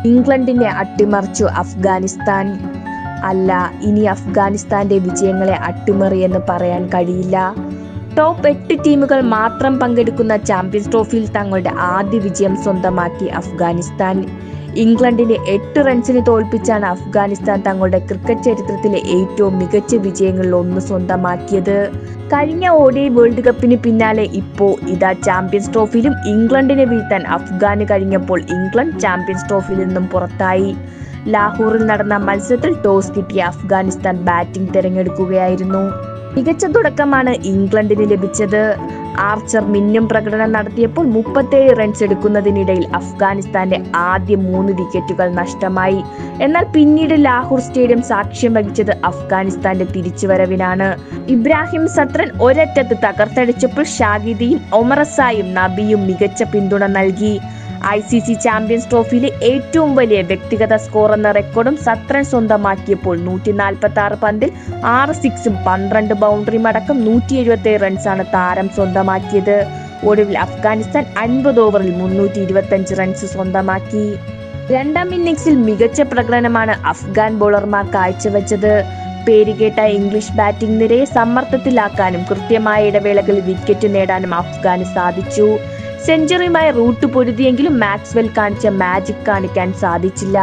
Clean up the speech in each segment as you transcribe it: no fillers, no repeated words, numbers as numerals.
ഇംഗ്ലണ്ടിനെ അട്ടിമറിച്ചു അഫ്ഗാനിസ്ഥാൻ. അല്ല, ഇനി അഫ്ഗാനിസ്ഥാന്റെ വിജയങ്ങളെ അട്ടിമറിയെന്ന് പറയാൻ കഴിയില്ല. ടോപ്പ് 8 ടീമുകൾ മാത്രം പങ്കെടുക്കുന്ന ചാമ്പ്യൻസ് ട്രോഫിയിൽ തങ്ങളുടെ ആദ്യ വിജയം സ്വന്തമാക്കി അഫ്ഗാനിസ്ഥാൻ. ഇംഗ്ലണ്ടിനെ 8 റൺസിന് തോൽപ്പിച്ചാണ് അഫ്ഗാനിസ്ഥാൻ തങ്ങളുടെ ക്രിക്കറ്റ് ചരിത്രത്തിലെ ഏറ്റവും മികച്ച വിജയങ്ങളിൽ ഒന്ന് സ്വന്തമാക്കിയത്. കഴിഞ്ഞ ODI വേൾഡ് കപ്പിന് പിന്നാലെ ഇപ്പോ ഇതാ ചാമ്പ്യൻസ് ട്രോഫിയിലും ഇംഗ്ലണ്ടിനെ വീഴ്ത്താൻ അഫ്ഗാന് കഴിഞ്ഞപ്പോൾ ഇംഗ്ലണ്ട് ചാമ്പ്യൻസ് ട്രോഫിയിൽ നിന്നും പുറത്തായി. ലാഹോറിൽ നടന്ന മത്സരത്തിൽ ടോസ് കിട്ടിയ അഫ്ഗാനിസ്ഥാൻ ബാറ്റിംഗ് തിരഞ്ഞെടുക്കുകയായിരുന്നു. മികച്ച തുടക്കമാണ് ഇംഗ്ലണ്ടിന് ലഭിച്ചത്. ആർച്ചർ മിന്നും പ്രകടനം നടത്തിയപ്പോൾ 37 റൺസ് എടുക്കുന്നതിനിടയിൽ അഫ്ഗാനിസ്ഥാന്റെ ആദ്യ 3 വിക്കറ്റുകൾ നഷ്ടമായി. എന്നാൽ പിന്നീട് ലാഹോർ സ്റ്റേഡിയം സാക്ഷ്യം വഹിച്ചത് അഫ്ഗാനിസ്ഥാന്റെ തിരിച്ചുവരവിനാണ്. ഇബ്രാഹിം സത്രൻ ഒരറ്റത്ത് തകർത്തടിച്ചപ്പോൾ ഷാഹിദിയും ഒമറസായും നബിയും മികച്ച പിന്തുണ നൽകി. ICC ചാമ്പ്യൻസ് ട്രോഫിയിലെ ഏറ്റവും വലിയ വ്യക്തിഗത സ്കോർ എന്ന റെക്കോർഡും സത്രൻ സ്വന്തമാക്കിയപ്പോൾ 146 പന്തിൽ 6 സിക്സും 12 ബൗണ്ടറിയും അടക്കം 177 റൺസാണ് താരം സ്വന്തമാക്കിയത്. ഒടുവിൽ അഫ്ഗാനിസ്ഥാൻ 50 ഓവറിൽ 325 റൺസ് സ്വന്തമാക്കി. രണ്ടാം ഇന്നിംഗ്സിൽ മികച്ച പ്രകടനമാണ് അഫ്ഗാൻ ബോളർമാർ കാഴ്ചവെച്ചത്. പേരുകേട്ട ഇംഗ്ലീഷ് ബാറ്റിംഗ് നിരയെ സമ്മർദ്ദത്തിലാക്കാനും കൃത്യമായ ഇടവേളകളിൽ വിക്കറ്റ് നേടാനും അഫ്ഗാന് സാധിച്ചു. സെഞ്ചുറിയുമായി റൂട്ട് പൊരുതിയെങ്കിലും മാക്സ്വെൽ കാണിച്ച മാജിക് കാണിക്കാൻ സാധിച്ചില്ല.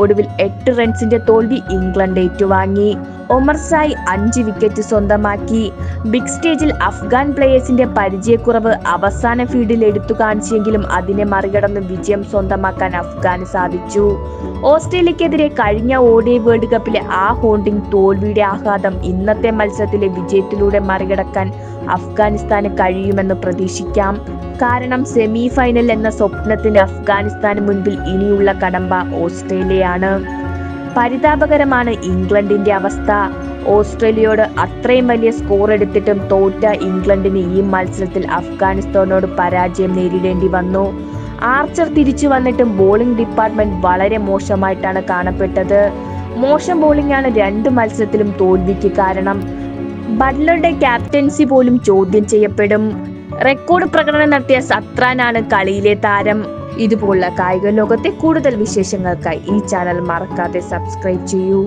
ഒടുവിൽ 8 റൺസിന്റെ തോൽവി ഇംഗ്ലണ്ട് ഏറ്റുവാങ്ങി. ഒമർസായി 5 വിക്കറ്റ് സ്വന്തമാക്കി. ബിഗ് സ്റ്റേജിൽ അഫ്ഗാൻ പ്ലേയേഴ്സിന്റെ പരിചയക്കുറവ് അവസാന ഫീൽഡിൽ എടുത്തു കാണിച്ചെങ്കിലും അതിനെ മറികടന്ന് വിജയം സ്വന്തമാക്കാൻ അഫ്ഗാന് സാധിച്ചു. ഓസ്ട്രേലിയക്കെതിരെ കഴിഞ്ഞ ODI വേൾഡ് കപ്പിലെ ആ ഹോണ്ടിംഗ് തോൽവിയുടെ ആഘാതം ഇന്നത്തെ മത്സരത്തിലെ വിജയത്തിലൂടെ മറികടക്കാൻ അഫ്ഗാനിസ്ഥാന് കഴിയുമെന്ന് പ്രതീക്ഷിക്കാം. കാരണം സെമി ഫൈനൽ എന്ന സ്വപ്നത്തിന് അഫ്ഗാനിസ്ഥാന് മുൻപിൽ ഇനിയുള്ള കടമ്പ ഓസ്ട്രേലിയയാണ്. പരിതാപകരമാണ് ഇംഗ്ലണ്ടിന്റെ അവസ്ഥ. ഓസ്ട്രേലിയയോട് അത്രയും വലിയ സ്കോർ എടുത്തിട്ടും തോറ്റ ഇംഗ്ലണ്ടിന് ഈ മത്സരത്തിൽ അഫ്ഗാനിസ്ഥാനോട് പരാജയം നേരിടേണ്ടി വന്നു. ആർച്ചർ തിരിച്ചു വന്നിട്ടും ബോളിംഗ് ഡിപ്പാർട്ട്മെന്റ് വളരെ മോശമായിട്ടാണ് കാണപ്പെട്ടത്. മോശം ബോളിംഗ് ആണ് 2 മത്സരത്തിലും തോൽവിക്ക് കാരണം. ബട്ട്ലറുടെ ക്യാപ്റ്റൻസി പോലും ചോദ്യം ചെയ്യപ്പെടും. റെക്കോർഡ് പ്രകടനം നടത്തിയ സത്രാനാണ് കളിയിലെ താരം. ഇതുപോലുള്ള കായിക ലോകത്തെ കൂടുതൽ വിശേഷങ്ങൾക്കായി ഈ ചാനൽ മറക്കാതെ സബ്സ്ക്രൈബ് ചെയ്യൂ.